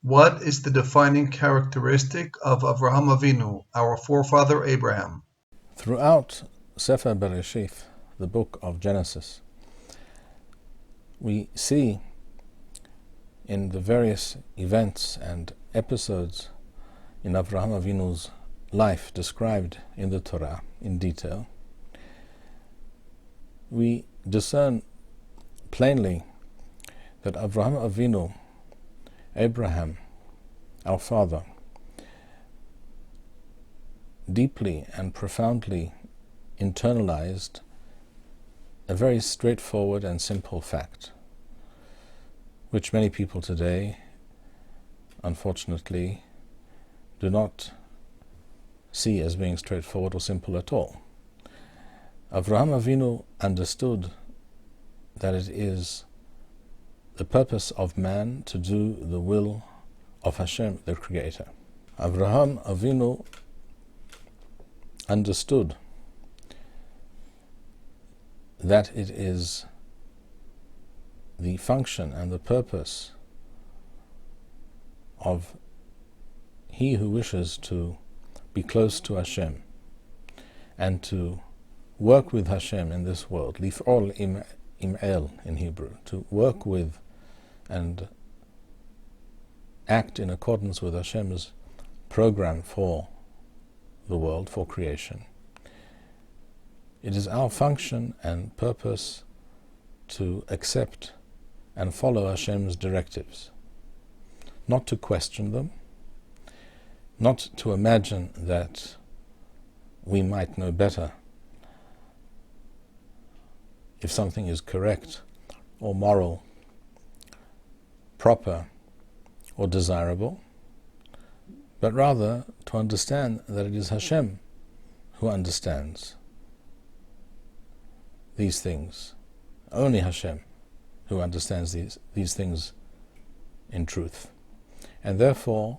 What is the defining characteristic of Avraham Avinu, our forefather Abraham? Throughout Sefer Bereshith, the book of Genesis, we see in the various events and episodes in Avraham Avinu's life described in the Torah in detail, we discern plainly that Avraham Avinu, Abraham, our father, deeply and profoundly internalized a very straightforward and simple fact, which many people today, unfortunately, do not see as being straightforward or simple at all. Avraham Avinu understood that it is the purpose of man to do the will of Hashem, the Creator. Avraham Avinu understood that it is the function and the purpose of he who wishes to be close to Hashem and to work with Hashem in this world, lif'ol im el in Hebrew, to work with and act in accordance with Hashem's program for the world, for creation. It is our function and purpose to accept and follow Hashem's directives, not to question them, not to imagine that we might know better if something is correct or moral, proper or desirable, but rather to understand that it is Hashem who understands these things. Only Hashem who understands these things in truth. And therefore,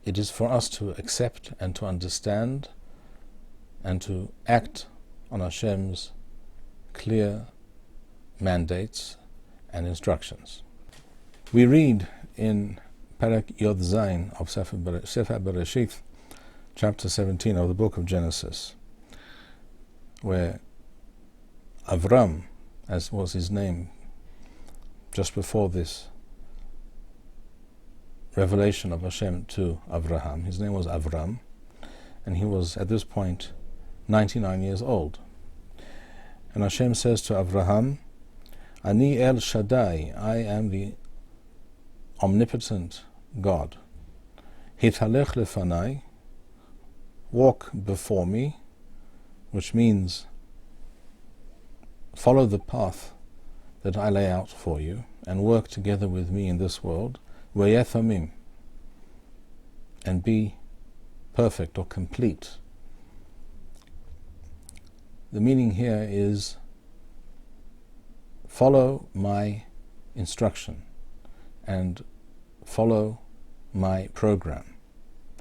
it is for us to accept and to understand and to act on Hashem's clear mandates and instructions. We read in Parak Yod Zayin of Sefer Bereshith, chapter 17 of the book of Genesis, where Avram, as was his name just before this revelation of Hashem to Avraham, his name was Avram, and he was at this point 99 years old. And Hashem says to Avraham, Ani El Shaddai, I am the omnipotent God. Hitalech lefanai, walk before me, which means follow the path that I lay out for you and work together with me in this world, vayethamim, and be perfect or complete. The meaning here is follow my instruction and follow my program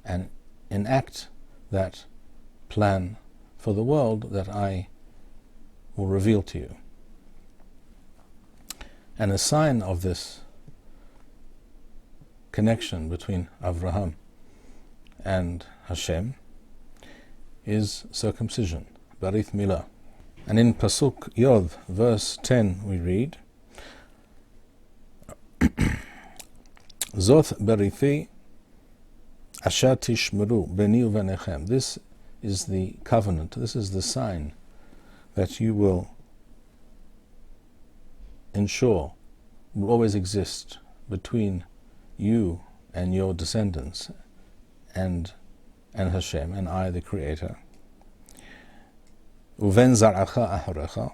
and enact that plan for the world that I will reveal to you. And a sign of this connection between Avraham and Hashem is circumcision, Barith Milah. And in Pasuk Yod, verse 10, we read, Zoth barithi asher tishmeru beni uvenechem. This is the covenant, this is the sign that you will ensure will always exist between you and your descendants and Hashem, and I, the Creator. Uven zar'acha aharecha,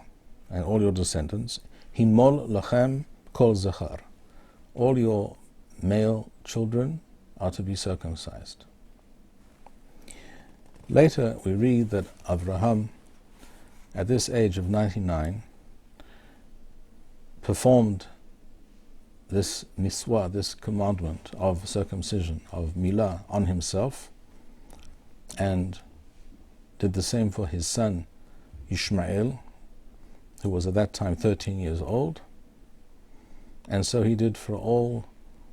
and all your descendants. Himol lachem kol zachar. All your male children are to be circumcised. Later we read that Avraham, at this age of 99, performed this miswah, this commandment of circumcision, of milah, on himself, and did the same for his son Ishmael, who was at that time 13 years old, and so he did for all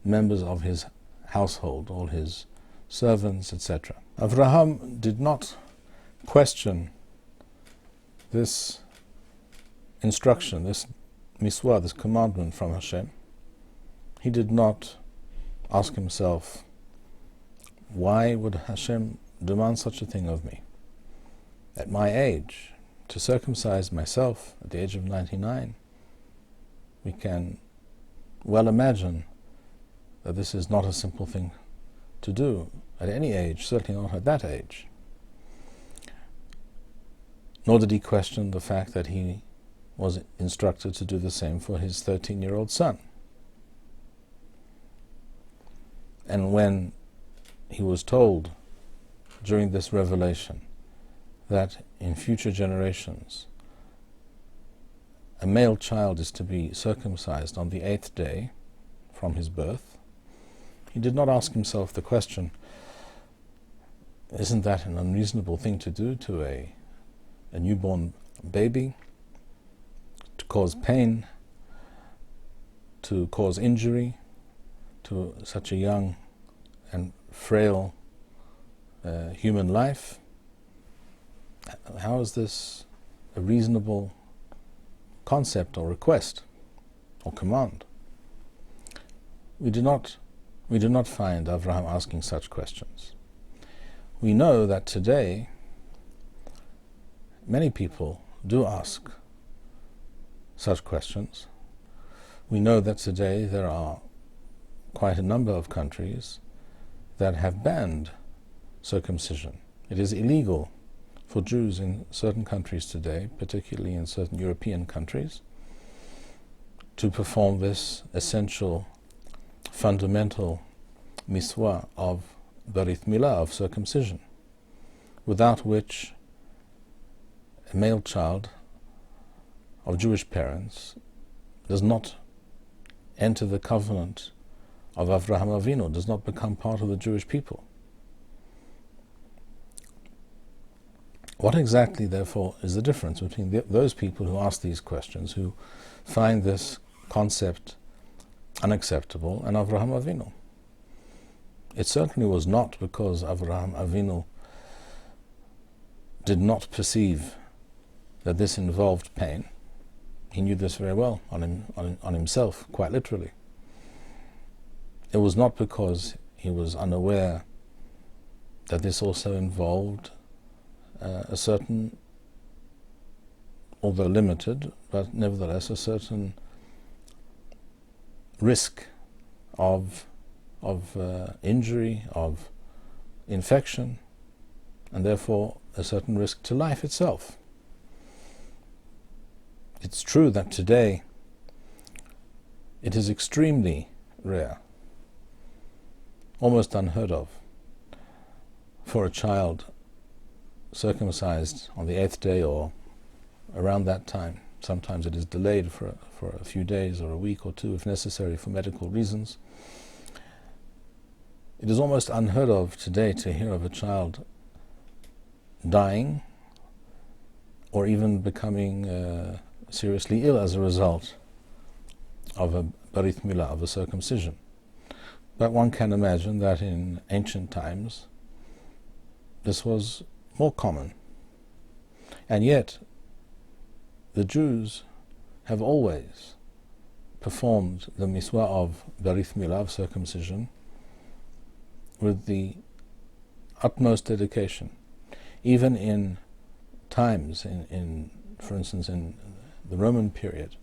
members of his household, all his servants, etc. Avraham did not question this instruction, this miswah, this commandment from Hashem. He did not ask himself, why would Hashem demand such a thing of me? At my age, to circumcise myself at the age of 99, we can well imagine that this is not a simple thing to do at any age, certainly not at that age. Nor did he question the fact that he was instructed to do the same for his 13-year-old son. And when he was told during this revelation that in future generations a male child is to be circumcised on the 8th day from his birth, he did not ask himself the question, isn't that an unreasonable thing to do to a newborn baby, to cause pain, to cause injury to such a young and frail human life? How is this a reasonable concept or request or command? We do not find Avraham asking such questions. We know that today many people do ask such questions. We know that today there are quite a number of countries that have banned circumcision. It is illegal for Jews in certain countries today, particularly in certain European countries, to perform this essential, fundamental miswah of Brit Milah, of circumcision, without which a male child of Jewish parents does not enter the covenant of Avraham Avinu, does not become part of the Jewish people. What exactly, therefore, is the difference between those people who ask these questions, who find this concept unacceptable, and Avraham Avinu? It certainly was not because Avraham Avinu did not perceive that this involved pain. He knew this very well on himself, quite literally. It was not because he was unaware that this also involved a certain, although limited, but nevertheless a certain risk of injury, of infection, and therefore a certain risk to life itself. It's true that today it is extremely rare, almost unheard of, for a child circumcised on the 8th day or around that time. Sometimes it is delayed for a few days or a week or two if necessary for medical reasons. It is almost unheard of today to hear of a child dying or even becoming seriously ill as a result of a Brit Milah, of a circumcision. But one can imagine that in ancient times this was more common. And yet the Jews have always performed the miswah of Brit Milah, of circumcision, with the utmost dedication. Even in times, for instance, in the Roman period,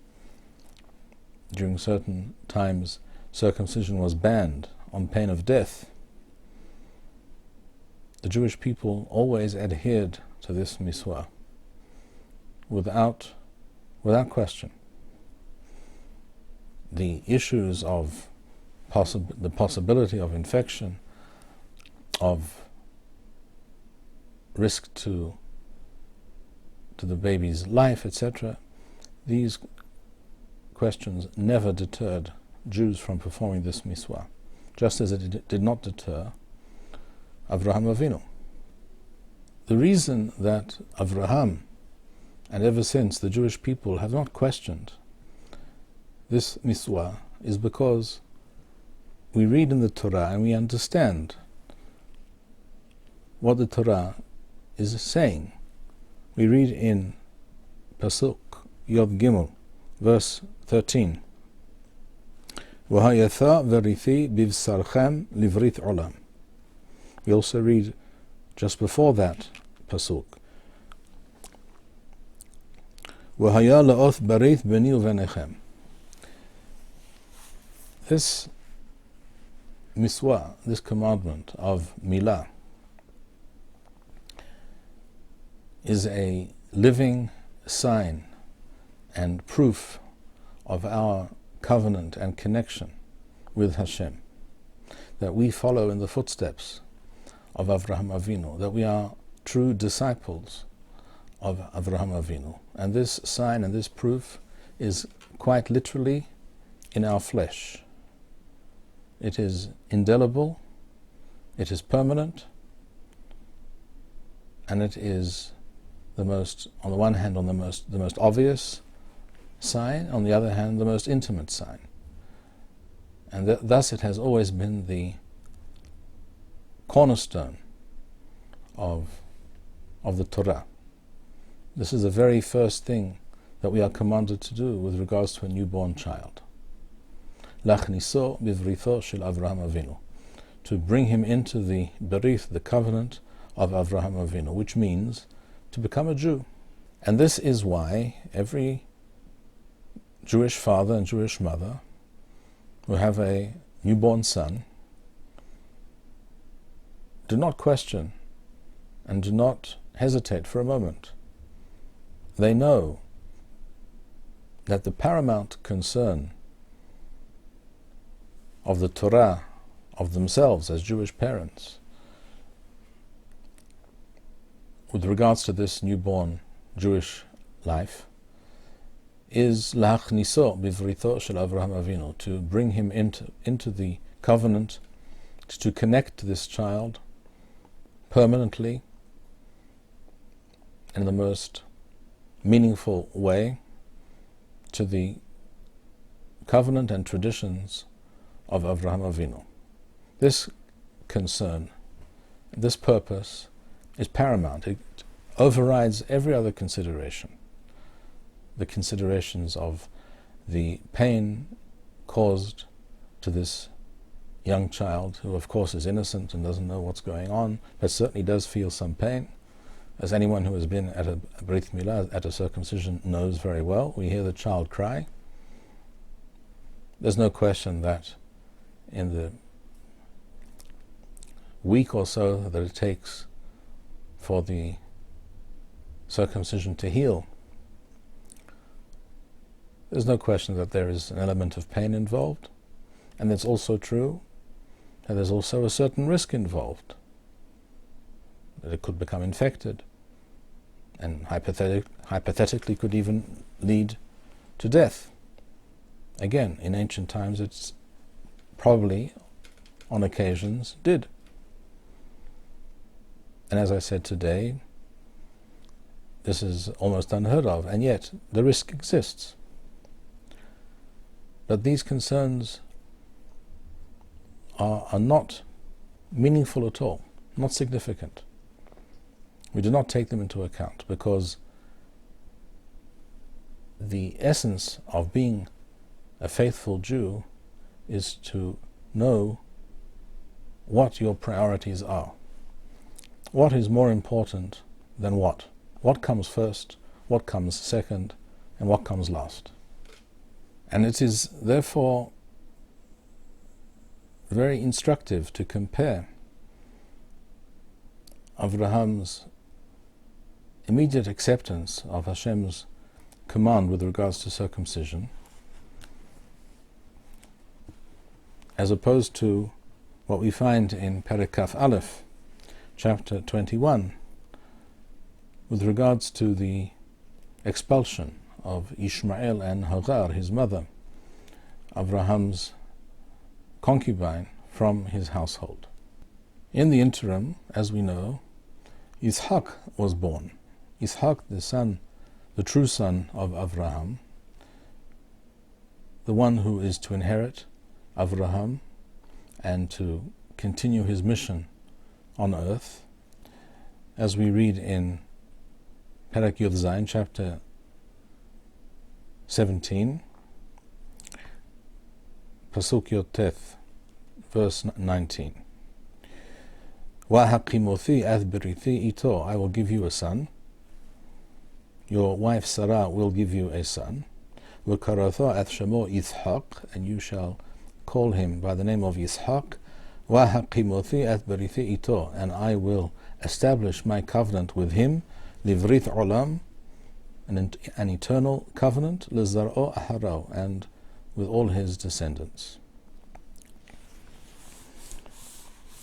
during certain times circumcision was banned on pain of death. The Jewish people always adhered to this miswah without question. The issues of the possibility of infection, of risk to the baby's life, etc., these questions never deterred Jews from performing this miswah, just as it did not deter Avraham Avinu. The reason that Avraham, and ever since the Jewish people, have not questioned this miswah is because we read in the Torah and we understand what the Torah is saying. We read in Pasuk Yod Gimel, verse 13, V'hayatha verithi bivsarchem livrit olam. We also read just before that Pasuk, V'haya la'oth barith beni uvenechem. This miswa, this commandment of milah, is a living sign and proof of our covenant and connection with Hashem, that we follow in the footsteps of Avraham Avinu, that we are true disciples of Avraham Avinu. And this sign and this proof is quite literally in our flesh. It is indelible, it is permanent, and it is the most, on the one hand, the most obvious sign, on the other hand, the most intimate sign. And thus it has always been the cornerstone of the Torah. This is the very first thing that we are commanded to do with regards to a newborn child. Lachniso bivritho shel Avraham Avinu, to bring him into the berith, the covenant of Avraham Avinu, which means to become a Jew. And this is why every Jewish father and Jewish mother who have a newborn son do not question and do not hesitate for a moment. They know that the paramount concern of the Torah, of themselves as Jewish parents, with regards to this newborn Jewish life, is lachniso bivritho shel Avraham Avinu, to bring him into the covenant, to connect this child permanently in the most meaningful way to the covenant and traditions of Avraham Avinu. This concern, this purpose is paramount. It overrides every other consideration. The considerations of the pain caused to this young child, who of course is innocent and doesn't know what's going on, but certainly does feel some pain. As anyone who has been at a Brit Milah, at a circumcision, knows very well, we hear the child cry. There's no question that in the week or so that it takes for the circumcision to heal, there's no question that there is an element of pain involved, and it's also true that there's also a certain risk involved, that it could become infected, and hypothetically could even lead to death. Again, in ancient times it's probably, on occasions, did. And as I said today, this is almost unheard of, and yet the risk exists. But these concerns are not meaningful at all, not significant. We do not take them into account, because the essence of being a faithful Jew is to know what your priorities are. What is more important than what? What comes first, what comes second, and what comes last? And it is therefore very instructive to compare Avraham's immediate acceptance of Hashem's command with regards to circumcision, as opposed to what we find in Perikaf Aleph, chapter 21, with regards to the expulsion of Ishmael and Hagar, his mother, Avraham's concubine, from his household. In the interim, as we know, Yitzhak was born. Yitzhak, the son, the true son of Avraham, the one who is to inherit Avraham and to continue his mission on earth, as we read in Perek Yud Zayin, chapter 17, Pasuk Yud Teth, verse 19. وَهَقِمُثِي أَذْبِرِثِي إِتَو, I will give you a son. Your wife Sarah will give you a son. وَكَرَثَا أَثْشَمُو Yitzhak, and you shall call him by the name of Yitzhak. وَهَقِمُثِي أَذْبِرِثِي إِتَو, and I will establish my covenant with him. لِvrith olam, an eternal covenant. لِزَرْعُ أَحَرَوْ, and with all his descendants.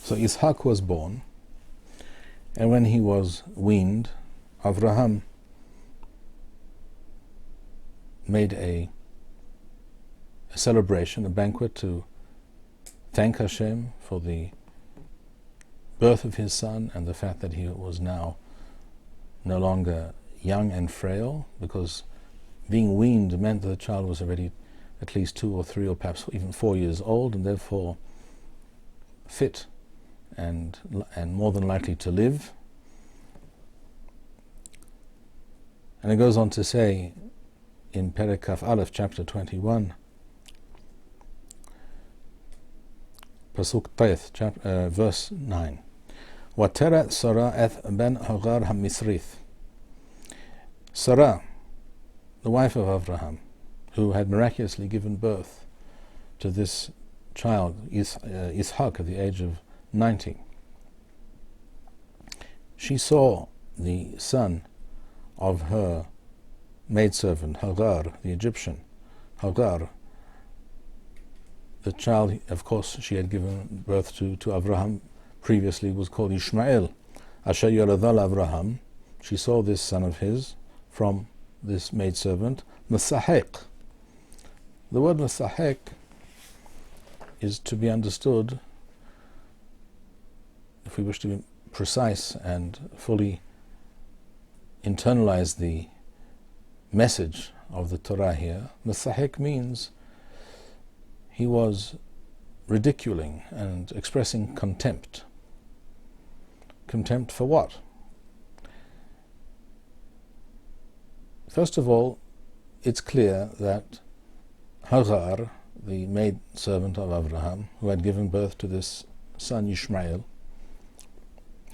So Yitzhak was born, and when he was weaned, Avraham made a celebration, a banquet, to thank Hashem for the birth of his son and the fact that he was now no longer young and frail, because being weaned meant that the child was already at least 2 or 3 or perhaps even 4 years old, and therefore fit and more than likely to live. And it goes on to say in Perek Kaf Aleph, chapter 21, Pasuk Teth, verse 9. وَتَرَتْ Sarah eth ben Hagar ha-Misrith. Sarah, the wife of Avraham, who had miraculously given birth to this child, Ishak, at the age of 90. She saw the son of her maidservant, Hagar, the Egyptian. Hagar, the child, of course, she had given birth to Avraham previously, was called Ishmael. Asher Yoladal Avraham. She saw this son of his from this maidservant, Masahek. The word Masahek is to be understood, if we wish to be precise and fully internalize the message of the Torah here. Masahek means he was ridiculing and expressing contempt. Contempt for what? First of all, it's clear that Hagar, the maid servant of Avraham, who had given birth to this son Ishmael,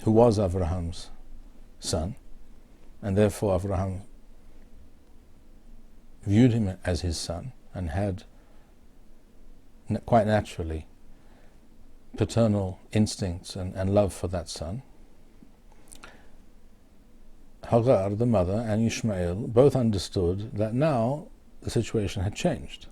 who was Avraham's son, and therefore Avraham viewed him as his son and had quite naturally paternal instincts and love for that son. Hagar, the mother, and Ishmael both understood that now the situation had changed.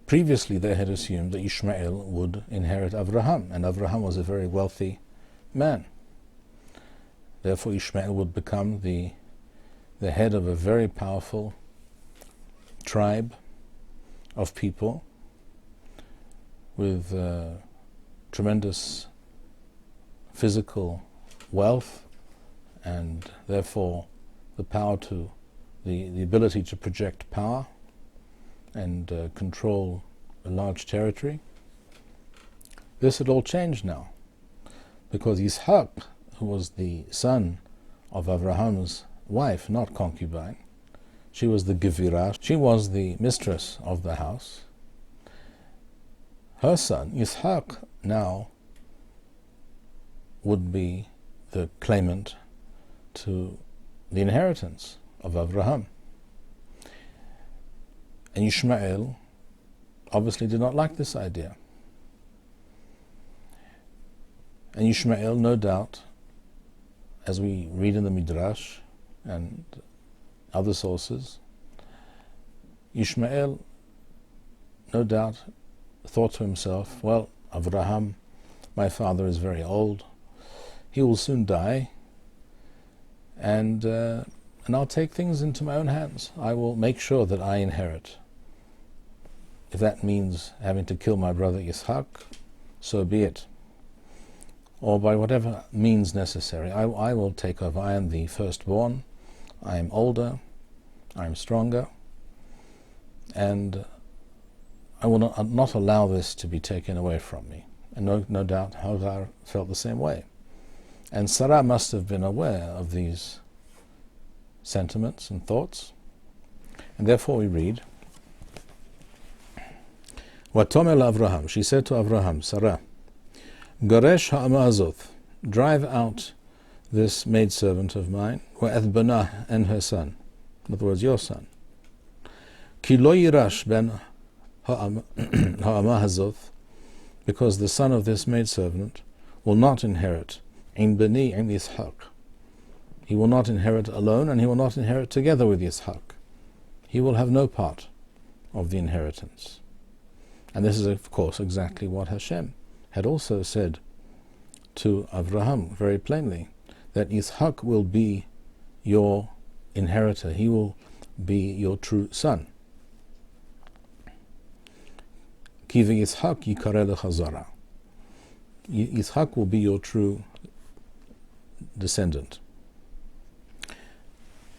Previously they had assumed that Ishmael would inherit Avraham, and Avraham was a very wealthy man. Therefore Ishmael would become the head of a very powerful tribe of people with tremendous physical wealth, and therefore the power to the ability to project power and control a large territory. This had all changed now, because Yitzhak, who was the son of Avraham's wife, not concubine, she was the Gevira, she was the mistress of the house. Her son, Yitzhak, now would be the claimant to the inheritance of Avraham. And Ishmael obviously did not like this idea. And Ishmael, no doubt, as we read in the Midrash and other sources, Ishmael, no doubt, thought to himself, well, Avraham, my father, is very old. He will soon die, and I'll take things into my own hands. I will make sure that I inherit. If that means having to kill my brother Yitzhak, so be it. Or by whatever means necessary, I will take over. I am the firstborn, I am older, I am stronger, and I will not allow this to be taken away from me. And no doubt Hagar felt the same way. And Sarah must have been aware of these sentiments and thoughts. And therefore we read, Vatomer Avraham, she said to Avraham, Sarah, Garesh ha'amazot, drive out this maidservant of mine, wa'eth banah, and her son. In other words, your son. Ki lo yirash ben ha'amazot, because the son of this maidservant will not inherit in bani in Yitzhak. He will not inherit alone, and he will not inherit together with Yitzhak. He will have no part of the inheritance. And this is, of course, exactly what Hashem had also said to Avraham very plainly, that Yitzhak will be your inheritor. He will be your true son. Ki v'Yitzhak yikareh lecha zara. Yitzhak will be your true descendant.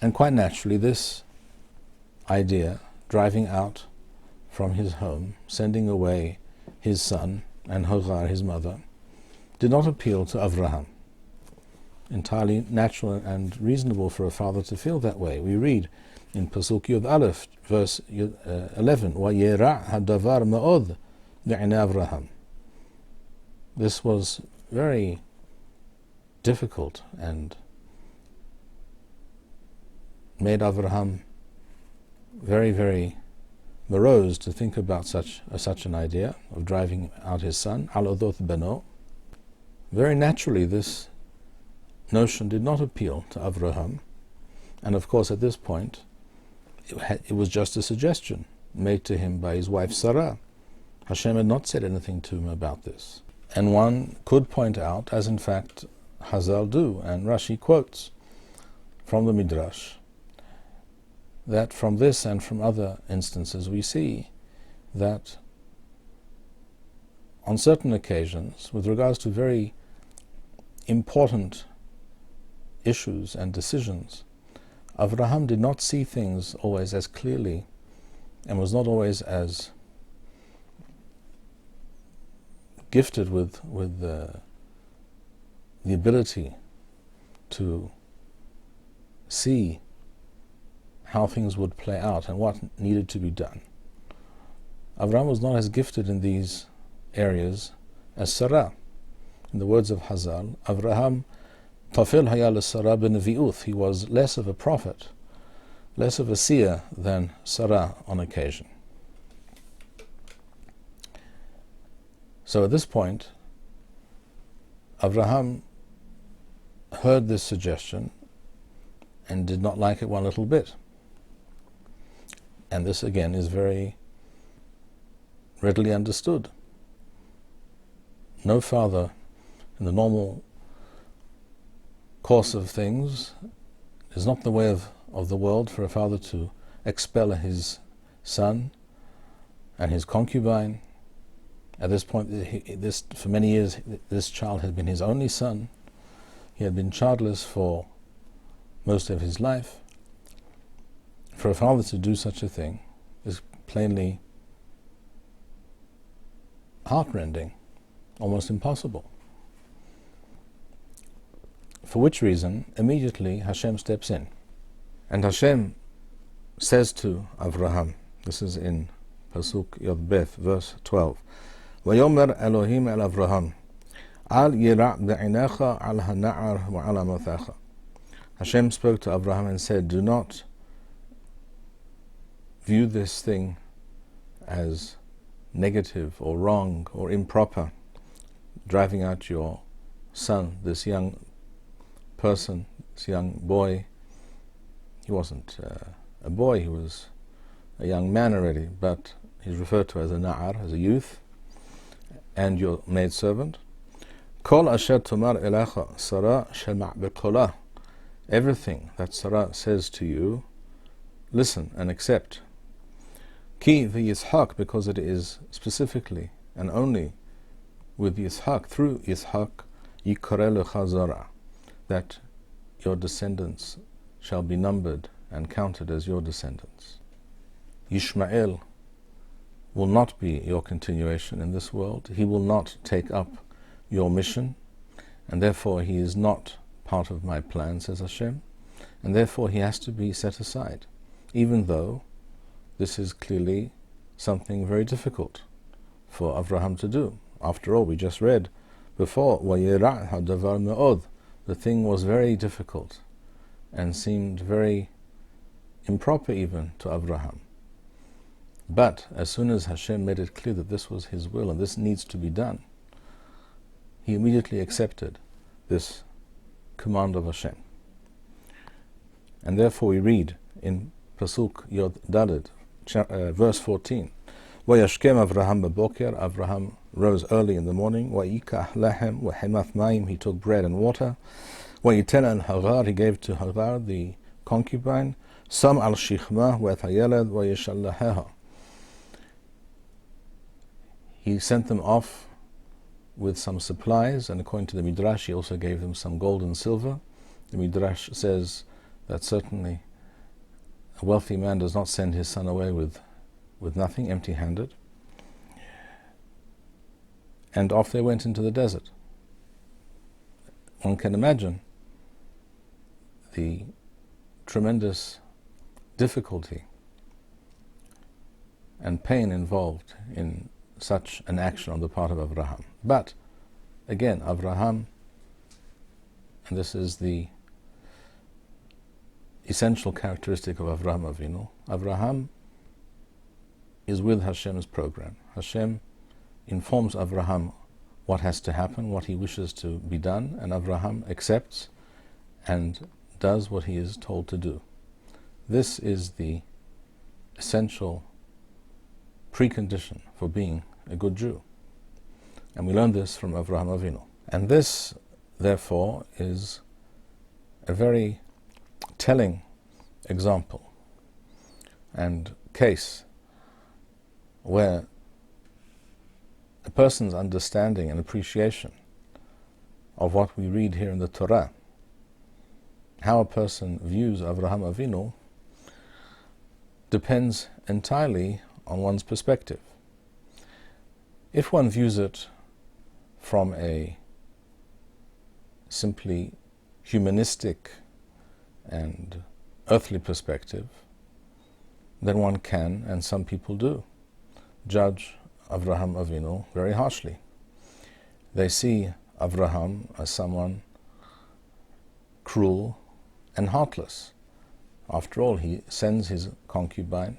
And quite naturally, this idea, driving out from his home, sending away his son and Hagar, his mother, did not appeal to Avraham. Entirely natural and reasonable for a father to feel that way. We read in Pasuk Yud Aleph, verse 11, وَيَرَعْ هَدَّوَارْ مَأُذْ بِعِنَى Avraham. This was very difficult and made Avraham very, very morose to think about such an idea of driving out his son, al-Udoth Beno. Very naturally, this notion did not appeal to Avraham, and of course at this point it was just a suggestion made to him by his wife Sarah. Hashem had not said anything to him about this. And one could point out, as in fact Hazal do, and Rashi quotes from the Midrash, that from this and from other instances we see that on certain occasions, with regards to very important issues and decisions, Avraham did not see things always as clearly and was not always as gifted with the ability to see how things would play out and what needed to be done. Avraham was not as gifted in these areas as Sarah. In the words of Hazal, Avraham tafil haya l'Sarah b'nevi'uth. He was less of a prophet, less of a seer than Sarah on occasion. So at this point, Avraham heard this suggestion and did not like it one little bit. And this again is very readily understood. No father, in the normal course of things, it is not the way of the world for a father to expel his son and his concubine. At this point, for many years, this child had been his only son. He had been childless for most of his life. For a father to do such a thing is plainly heartrending, almost impossible. For which reason, immediately Hashem steps in. And Hashem says to Avraham, this is in Pasuk Yod Beth, verse 12, وَيَوْمَرْ Elohim el Avraham, al yira' b'einecha al hana'ar wa ala mathacha. Hashem spoke to Avraham and said, do not view this thing as negative or wrong or improper, driving out your son, this young person, this young boy. He wasn't a boy, he was a young man already, but he's referred to as a na'ar, as a youth, and your maidservant. Kol asher tomar elecha Sarah shema' b'kolah. Everything that Sarah says to you, listen and accept. Ki v'Yitzhak, because it is specifically and only with Yitzhak, through Yitzhak, yikareh lecha zara, that your descendants shall be numbered and counted as your descendants. Ishmael will not be your continuation in this world. He will not take up your mission, and therefore he is not part of my plan, says Hashem, and therefore he has to be set aside, even though this is clearly something very difficult for Avraham to do. After all, we just read before, وَيِرَعْ هَدَّوَرْ مَعُذ. The thing was very difficult and seemed very improper even to Avraham. But as soon as Hashem made it clear that this was his will and this needs to be done, he immediately accepted this command of Hashem. And therefore we read in Pasuk Yod Dalet, verse 14, وَيَشْكَمْ Avraham b'boker. Avraham rose early in the morning. وَيِكَحْ لَحَمْ وَحِمَثْ مَيِم. He took bread and water. وَيِتَنَ Hagar. He gave to Hagar, the concubine. Sam al shichma وَثَيَلَدْ وَيَشَلَّهَهَا. He sent them off with some supplies, and according to the Midrash, he also gave them some gold and silver. The Midrash says that certainly a wealthy man does not send his son away with nothing, empty-handed. And off they went into the desert. One can imagine the tremendous difficulty and pain involved in such an action on the part of Avraham. But again, Avraham, and this is the essential characteristic of Avraham Avinu, Avraham is with Hashem's program. Hashem informs Avraham what has to happen, what he wishes to be done, and Avraham accepts and does what he is told to do. This is the essential precondition for being a good Jew. And we learn this from Avraham Avinu. And this, therefore, is a very telling example and case where a person's understanding and appreciation of what we read here in the Torah, how a person views Avraham Avinu, depends entirely on one's perspective. If one views it from a simply humanistic and earthly perspective, then one can, and some people do, judge Avraham Avinu very harshly. They see Avraham as someone cruel and heartless. After all, he sends his concubine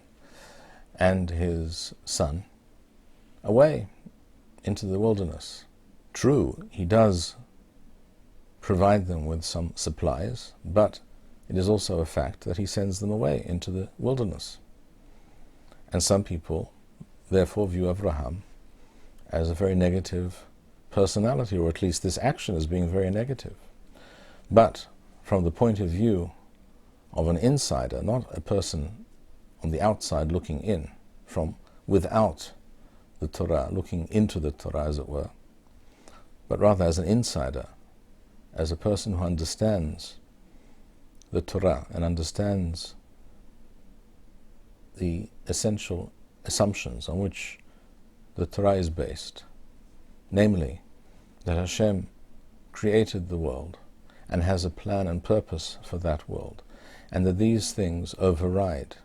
and his son away into the wilderness. True, he does provide them with some supplies, but it is also a fact that he sends them away into the wilderness. And some people therefore view Avraham as a very negative personality, or at least this action as being very negative. But from the point of view of an insider, not a person on the outside looking in, from without the Torah, looking into the Torah as it were, but rather as an insider, as a person who understands the Torah and understands the essential assumptions on which the Torah is based, namely that Hashem created the world and has a plan and purpose for that world, and that these things override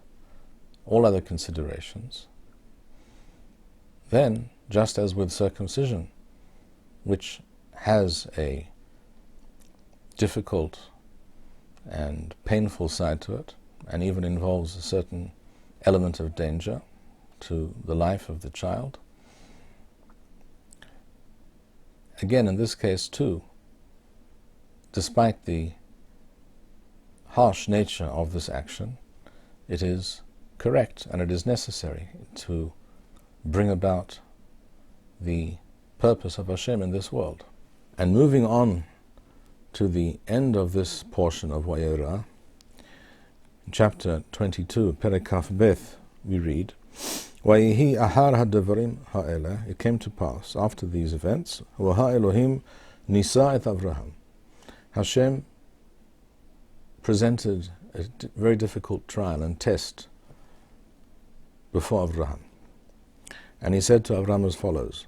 all other considerations, then, just as with circumcision, which has a difficult and painful side to it, and even involves a certain element of danger to the life of the child, again, in this case too, despite the harsh nature of this action, it is correct and it is necessary to bring about the purpose of Hashem in this world. And moving on to the end of this portion of Vayera, chapter 22, Perek Kaf Beth, we read, Vayehi ahar hadavarim ha'ela, it came to pass after these events, Vaha Elohim nisa et Avraham. Hashem presented a very difficult trial and test before Avraham. And he said to Abraham as follows,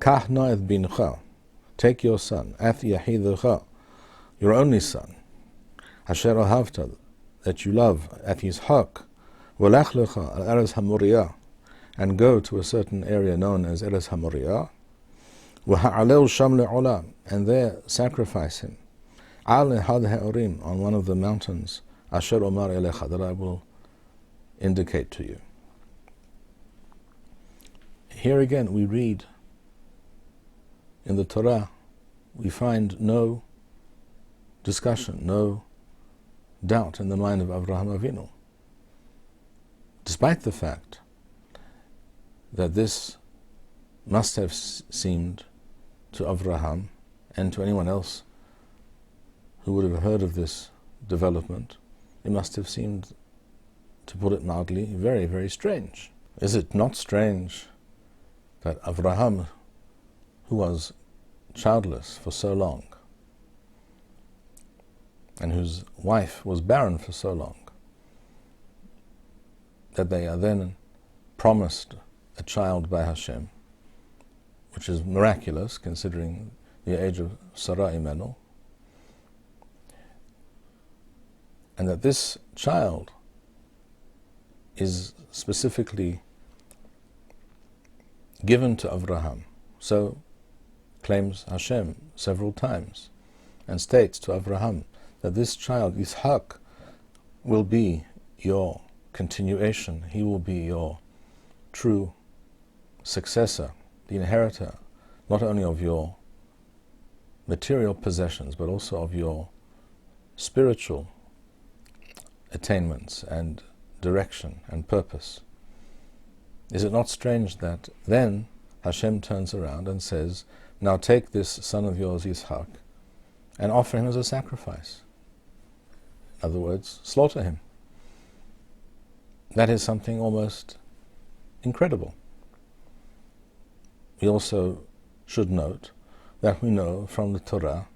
Kah na'eth bincha, take your son, ath yahidecha, your only son, asher ahavta, that you love, ath Yishak, v'lech lecha al eretz hamoriyah, and go to a certain area known as Eretz Hamoriyah, v'ha'alel sham le'olam, and there sacrifice him, al had ha'orim, on one of the mountains, asher omar elecha, that I will indicate to you. Here again we read in the Torah, we find no discussion, no doubt in the mind of Avraham Avinu, despite the fact that this must have seemed to Avraham and to anyone else who would have heard of this development, it must have seemed, to put it mildly, very, very strange. Is it not strange that Avraham, who was childless for so long, and whose wife was barren for so long, that they are then promised a child by Hashem, which is miraculous considering the age of Sarah Imenu, and that this child is specifically given to Avraham. So claims Hashem several times, and states to Avraham that this child, Yishak, will be your continuation. He will be your true successor, the inheritor, not only of your material possessions, but also of your spiritual attainments and direction and purpose. Is it not strange that then Hashem turns around and says, now take this son of yours, Yishak, and offer him as a sacrifice? In other words, slaughter him. That is something almost incredible. We also should note that we know from the Torah,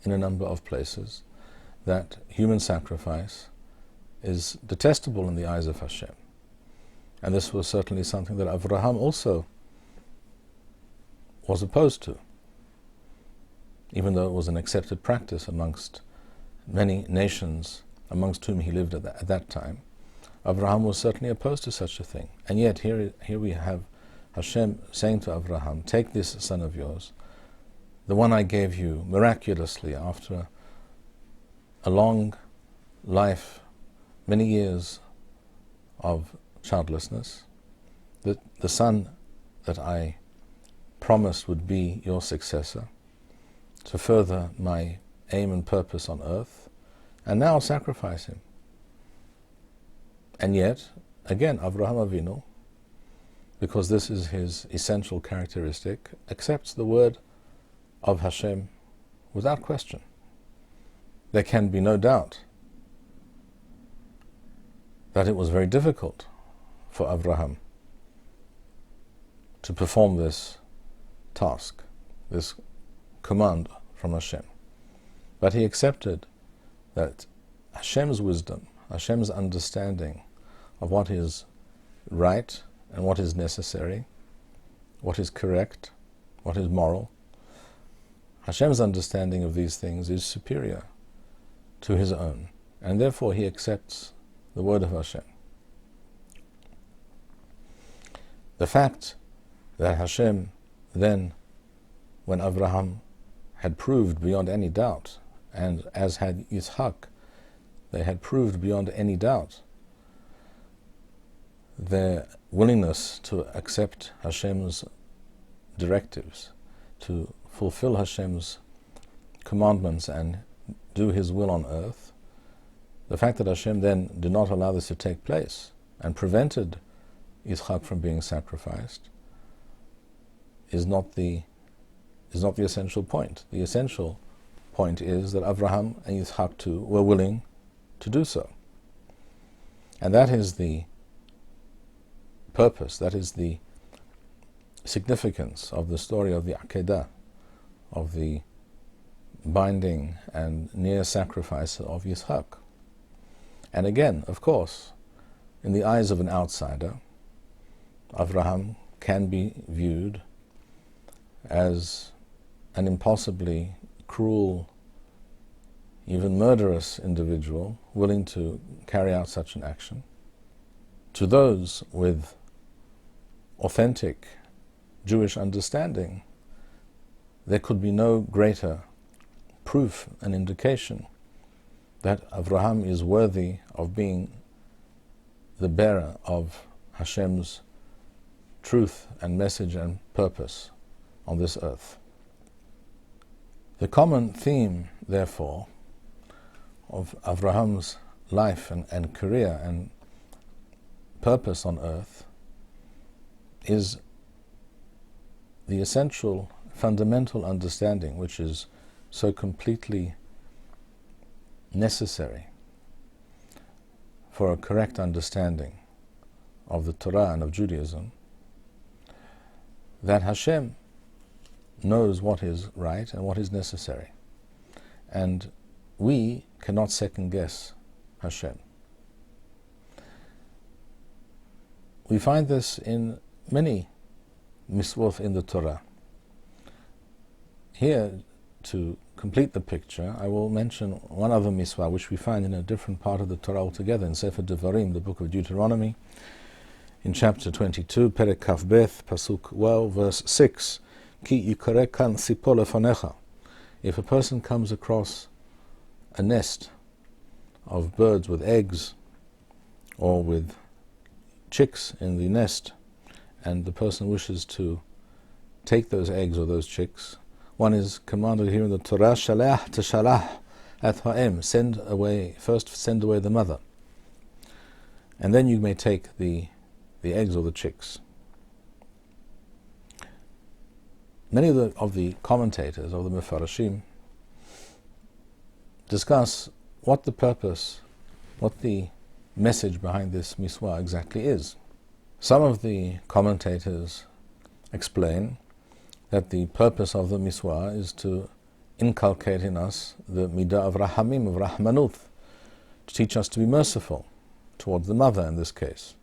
in a number of places, that human sacrifice is detestable in the eyes of Hashem. And this was certainly something that Avraham also was opposed to, even though it was an accepted practice amongst many nations amongst whom he lived at that time. Avraham was certainly opposed to such a thing. And yet here we have Hashem saying to Avraham, take this son of yours, the one I gave you miraculously after a long life, many years of childlessness, the son that I promised would be your successor to further my aim and purpose on earth, and now sacrifice him. And yet, again, Avraham Avinu, because this is his essential characteristic, accepts the word of Hashem without question. There can be no doubt that it was very difficult for Avraham to perform this task, this command from Hashem. But he accepted that Hashem's wisdom, Hashem's understanding of what is right and what is necessary, what is correct, what is moral, Hashem's understanding of these things is superior to his own, and therefore he accepts the word of Hashem. The fact that Hashem then, when Avraham had proved beyond any doubt, and as had Yishak, they had proved beyond any doubt their willingness to accept Hashem's directives, to fulfill Hashem's commandments and do His will on earth. The fact that Hashem then did not allow this to take place and prevented Yitzchak from being sacrificed is not the essential point. The essential point is that Avraham and Yitzchak too were willing to do so. And that is the purpose, that is the significance of the story of the Akedah, of the binding and near sacrifice of Yitzchak. And again, of course, in the eyes of an outsider, Avraham can be viewed as an impulsively cruel, even murderous individual willing to carry out such an action. To those with authentic Jewish understanding, there could be no greater proof and indication that Avraham is worthy of being the bearer of Hashem's truth and message and purpose on this earth. The common theme, therefore, of Avraham's life and career and purpose on earth is the essential, fundamental understanding which is so completely necessary for a correct understanding of the Torah and of Judaism, that Hashem knows what is right and what is necessary, and we cannot second guess Hashem. We find this in many miswot in the Torah. Here, to complete the picture, I will mention one other miswah which we find in a different part of the Torah altogether, in Sefer Devarim, the book of Deuteronomy, in chapter 22, Perek Kaf Beth, Pasuk Waw, verse 6, Ki yikare kan sipo lefanecha. If a person comes across a nest of birds with eggs or with chicks in the nest, and the person wishes to take those eggs or those chicks, one is commanded here in the Torah, Shalach teshalach at ha'em, send away the mother, and then you may take the eggs or the chicks. Many of the commentators of the Mefarashim discuss what the purpose, what the message behind this miswah exactly is. Some of the commentators explain that the purpose of the miswah is to inculcate in us the midah of rahamim, of rahmanuth, to teach us to be merciful towards the mother in this case.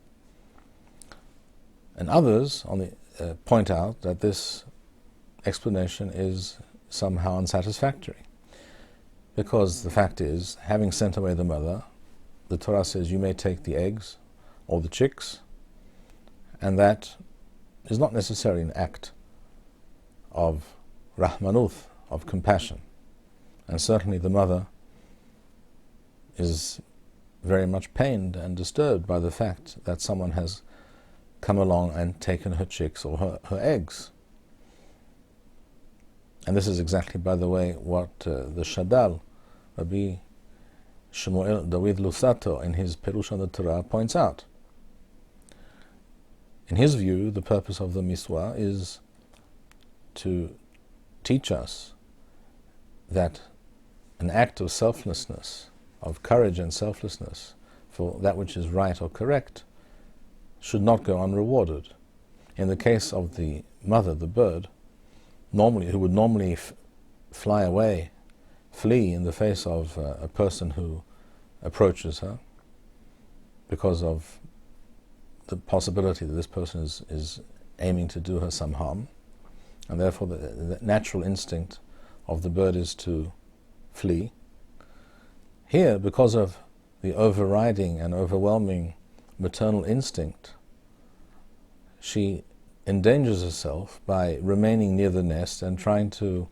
And others point out that this explanation is somehow unsatisfactory, because the fact is, having sent away the mother, the Torah says you may take the eggs or the chicks, and that is not necessarily an act of rahmanuth, of compassion. And certainly the mother is very much pained and disturbed by the fact that someone has come along and taken her chicks or her eggs. And this is exactly, by the way, what the Shadal, Rabbi Shmuel David Lusato, in his Perush on the Torah, points out. In his view, the purpose of the miswah is to teach us that an act of selflessness, of courage and selflessness for that which is right or correct, should not go unrewarded. In the case of the mother, the bird, who would normally fly away, flee in the face of a person who approaches her, because of the possibility that this person is aiming to do her some harm, and therefore the natural instinct of the bird is to flee. Here, because of the overriding and overwhelming maternal instinct, she endangers herself by remaining near the nest and trying to,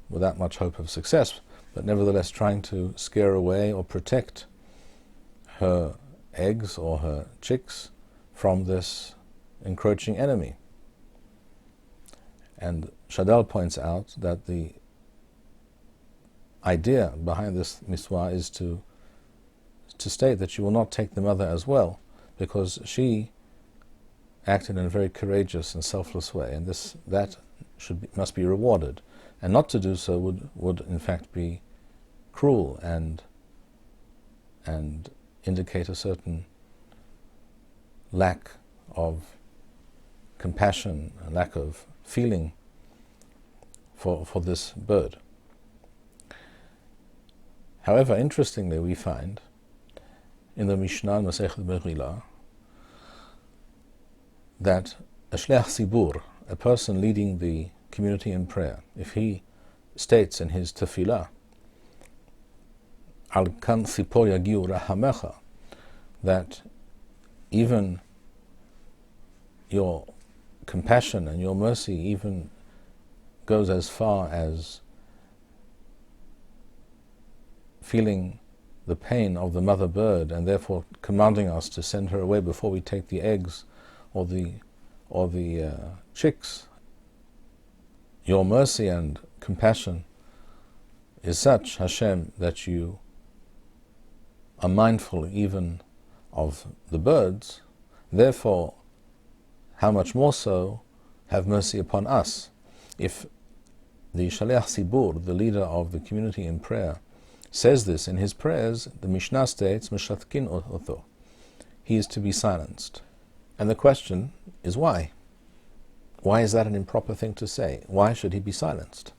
without much hope of success, but nevertheless trying to scare away or protect her eggs or her chicks from this encroaching enemy. And Shadal points out that the idea behind this miswah is to state that you will not take the mother as well, because she acted in a very courageous and selfless way, and must be rewarded. And not to do so would in fact be cruel and indicate a certain lack of compassion, a lack of feeling for this bird. However, interestingly, we find in the Mishnah, Masechet Megillah, that a shliach sibur, a person leading the community in prayer, if he states in his tefillah, Al kan sipor yagiu rahamecha, that even your compassion and your mercy even goes as far as feeling the pain of the mother bird and therefore commanding us to send her away before we take the eggs or the chicks. Your mercy and compassion is such, Hashem, that you are mindful even of the birds. Therefore, how much more so have mercy upon us. If the Shaliach Sibur, the leader of the community in prayer, says this in his prayers, the Mishnah states, Meshatkin otho, he is to be silenced. And the question is why? Why is that an improper thing to say? Why should he be silenced?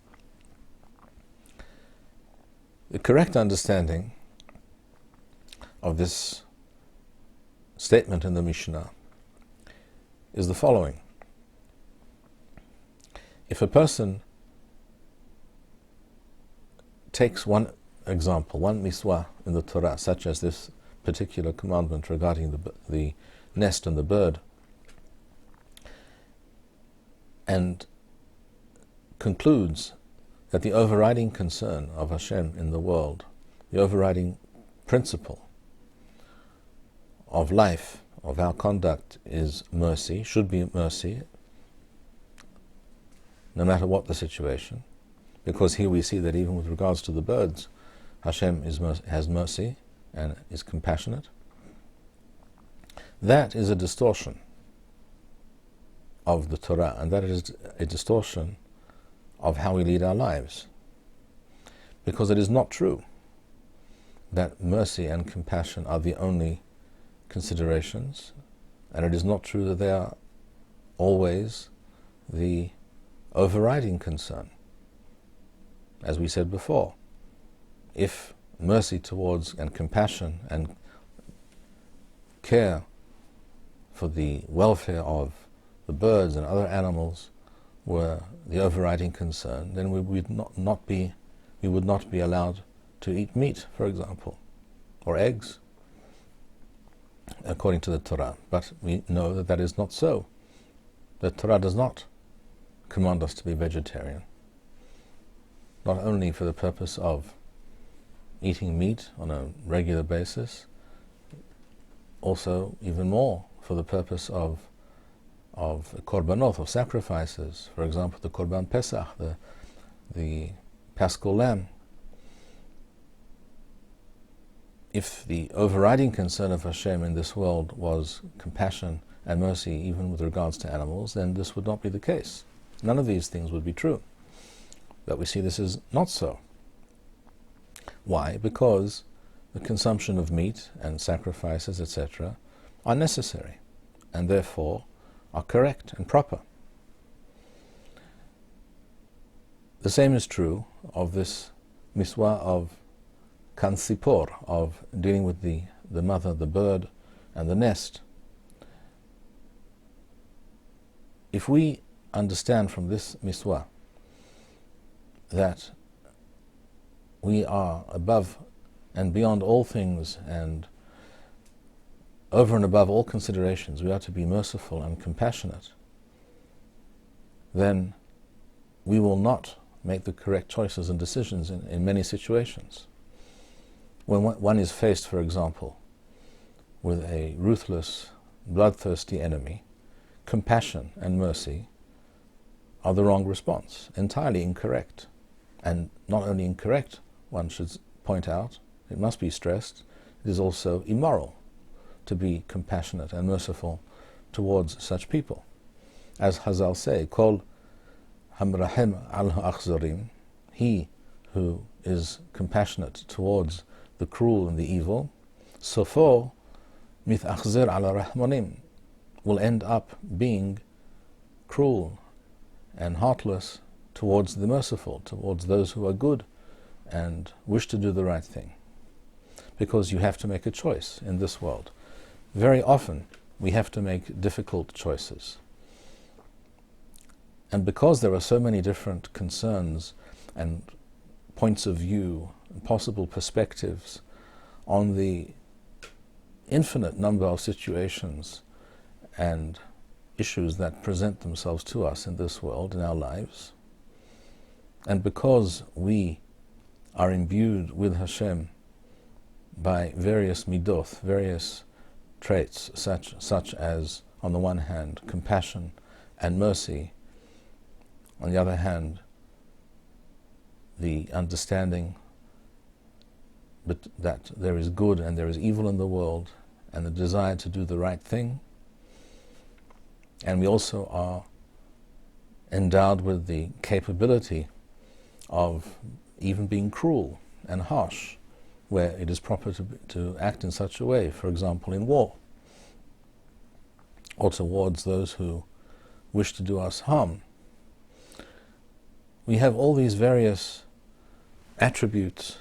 The correct understanding of this statement in the Mishnah is the following. If a person takes one example, one miswah in the Torah, such as this particular commandment regarding the nest and the bird, and concludes that the overriding concern of Hashem in the world, the overriding principle of life, of our conduct, is mercy, should be mercy, no matter what the situation, because here we see that even with regards to the birds, Hashem has mercy and is compassionate. That is a distortion of the Torah, and that is a distortion of how we lead our lives, because it is not true that mercy and compassion are the only considerations, and it is not true that they are always the overriding concern. As we said before, if mercy towards and compassion and care for the welfare of the birds and other animals were the overriding concern, then we would not be allowed to eat meat, for example, or eggs, according to the Torah. But we know that that is not so. The Torah does not command us to be vegetarian, not only for the purpose of eating meat on a regular basis, also even more for the purpose of korbanot, of sacrifices. For example, the korban pesach, the paschal lamb. If the overriding concern of Hashem in this world was compassion and mercy, even with regards to animals, then this would not be the case. None of these things would be true. But we see this is not so. Why? Because the consumption of meat and sacrifices, etc., are necessary, and therefore are correct and proper. The same is true of this miswah of kansipor, of dealing with the mother, the bird, and the nest. If we understand from this miswah that we are above and beyond all things and over and above all considerations, we are to be merciful and compassionate, then we will not make the correct choices and decisions in many situations. When one is faced, for example, with a ruthless, bloodthirsty enemy, compassion and mercy are the wrong response, entirely incorrect. And not only incorrect, one should point out, it must be stressed, it is also immoral to be compassionate and merciful towards such people. As Hazal say, Kol hamrahim al ha'achzarim, he who is compassionate towards the cruel and the evil, sofo mithachzir ala rahmanim, will end up being cruel and heartless towards the merciful, towards those who are good and wish to do the right thing. Because you have to make a choice in this world. Very often we have to make difficult choices. And because there are so many different concerns and points of view, and possible perspectives on the infinite number of situations and issues that present themselves to us in this world, in our lives, and because we are imbued with Hashem by various midoth, various traits, such as, on the one hand, compassion and mercy, on the other hand, the understanding that there is good and there is evil in the world, and the desire to do the right thing. And we also are endowed with the capability of even being cruel and harsh where it is proper to act in such a way, for example in war, or towards those who wish to do us harm. We have all these various attributes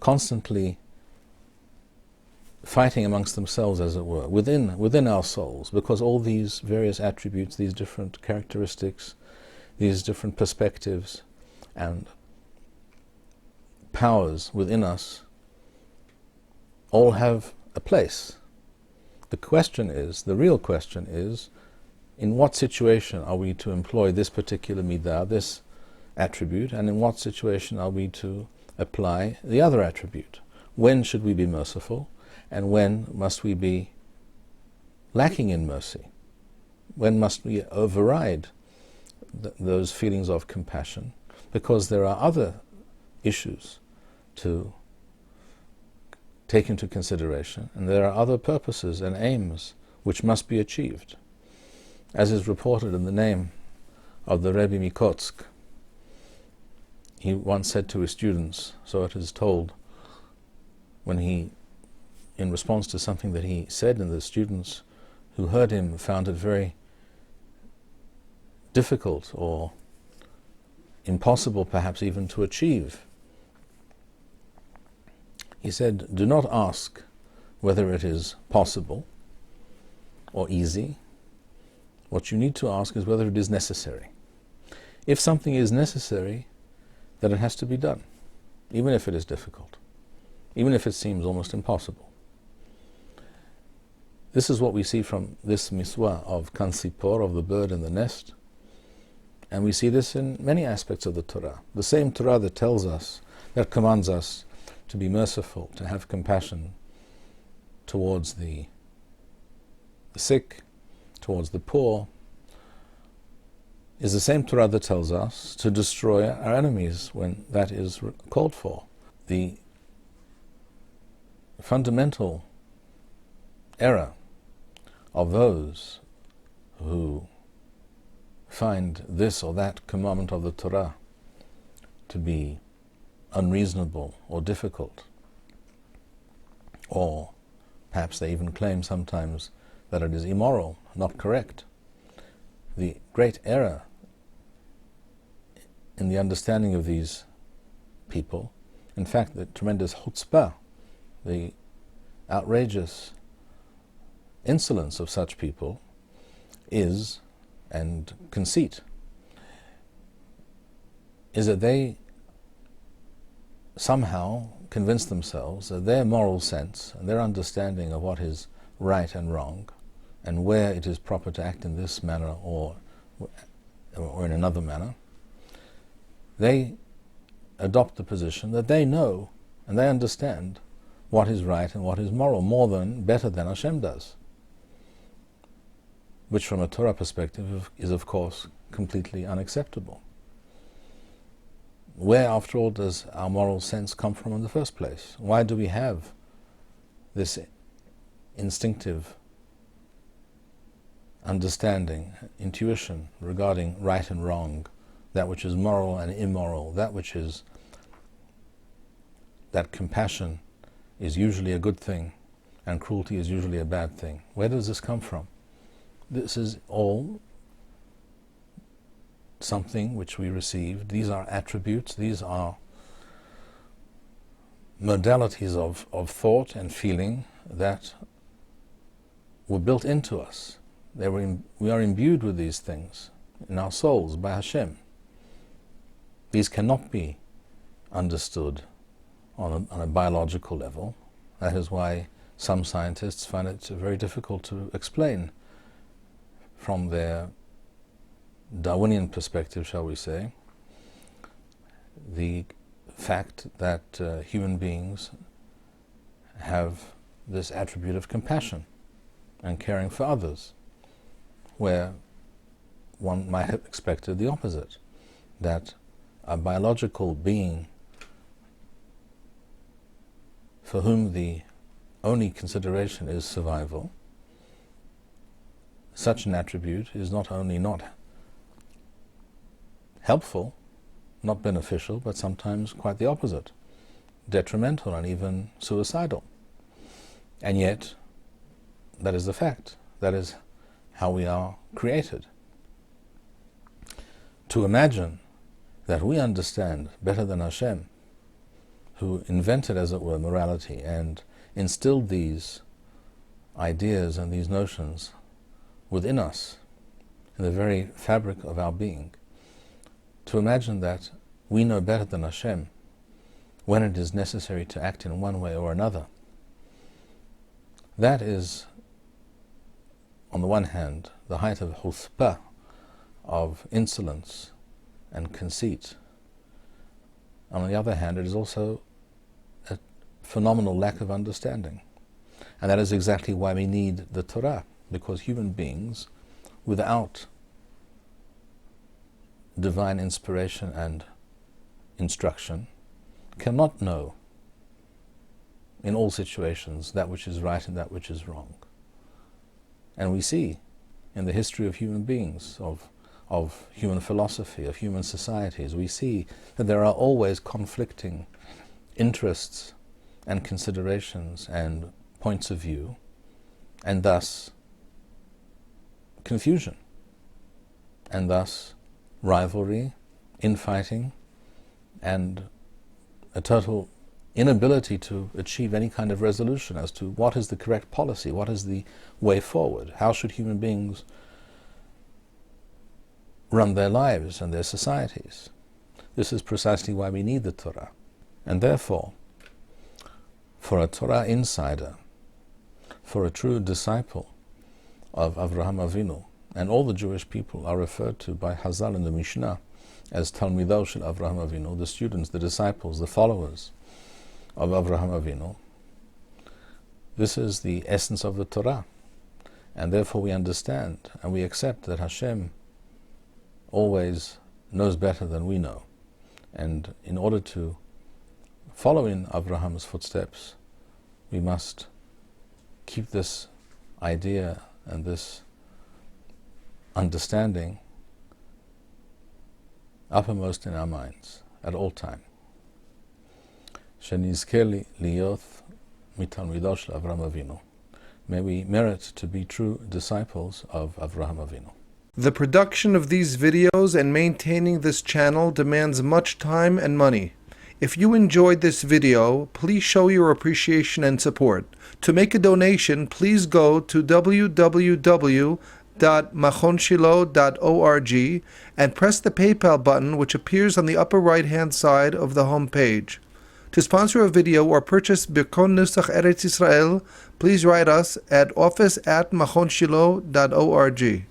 constantly fighting amongst themselves, as it were, within our souls, because all these various attributes, these different characteristics, these different perspectives and powers within us all have a place. The real question is, in what situation are we to employ this particular midah, this attribute, and in what situation are we to apply the other attribute? When should we be merciful, and when must we be lacking in mercy? When must we override those feelings of compassion, because there are other issues to take into consideration, and there are other purposes and aims which must be achieved. As is reported in the name of the Rebbe Mikotsk, he once said to his students, so it is told, when he, in response to something that he said, and the students who heard him found it very difficult or impossible perhaps even to achieve. He said, do not ask whether it is possible or easy. What you need to ask is whether it is necessary. If something is necessary, then it has to be done, even if it is difficult, even if it seems almost impossible. This is what we see from this mitzvah of kan sipor, of the bird in the nest, and we see this in many aspects of the Torah. The same Torah that tells us, that commands us to be merciful, to have compassion towards the sick, towards the poor, is the same Torah that tells us to destroy our enemies when that is called for. The fundamental error of those who find this or that commandment of the Torah to be unreasonable or difficult, or perhaps they even claim sometimes that it is immoral, not correct. The great error in the understanding of these people, in fact the tremendous chutzpah, the outrageous insolence of such people is, and conceit, is that they somehow convince themselves that their moral sense and their understanding of what is right and wrong, and where it is proper to act in this manner or in another manner, they adopt the position that they know and they understand what is right and what is moral better than Hashem does, which from a Torah perspective is of course completely unacceptable. Where, after all, does our moral sense come from in the first place? Why do we have this instinctive understanding, intuition regarding right and wrong, that which is moral and immoral, that compassion is usually a good thing and cruelty is usually a bad thing? Where does this come from? This is all something which we received. These are attributes, these are modalities of thought and feeling that were built into us. We are imbued with these things in our souls by Hashem. These cannot be understood on a biological level. That is why some scientists find it very difficult to explain from their Darwinian perspective, shall we say, the fact that human beings have this attribute of compassion and caring for others, where one might have expected the opposite, that a biological being for whom the only consideration is survival, such an attribute is not only not helpful, not beneficial, but sometimes quite the opposite, detrimental and even suicidal. And yet, that is the fact. That is how we are created. To imagine that we understand better than Hashem, who invented, as it were, morality and instilled these ideas and these notions within us, in the very fabric of our being, to imagine that we know better than Hashem when it is necessary to act in one way or another, that is, on the one hand, the height of chutzpah, of insolence and conceit. On the other hand, it is also a phenomenal lack of understanding. And that is exactly why we need the Torah, because human beings, without divine inspiration and instruction, cannot know in all situations that which is right and that which is wrong. And we see in the history of human beings, of human philosophy, of human societies, we see that there are always conflicting interests and considerations and points of view, and thus confusion, and thus rivalry, infighting, and a total inability to achieve any kind of resolution as to what is the correct policy, what is the way forward, how should human beings run their lives and their societies. This is precisely why we need the Torah. And therefore, for a Torah insider, for a true disciple of Avraham Avinu, and all the Jewish people are referred to by Hazal in the Mishnah as Talmido shel Avraham Avinu, the students, the disciples, the followers of Avraham Avinu. This is the essence of the Torah, and therefore we understand and we accept that Hashem always knows better than we know. And in order to follow in Abraham's footsteps, we must keep this idea and this understanding uppermost in our minds at all time. Shenizke liyot mitalmido shel Avraham Avinu. May we merit to be true disciples of Avraham Avinu. The production of these videos and maintaining this channel demands much time and money. If you enjoyed this video, please show your appreciation and support. To make a donation, please go to www.machonshilo.org and press the PayPal button which appears on the upper right-hand side of the home page. To sponsor a video or purchase Birkon Nusach Eretz Yisrael, please write us at office@machonshilo.org.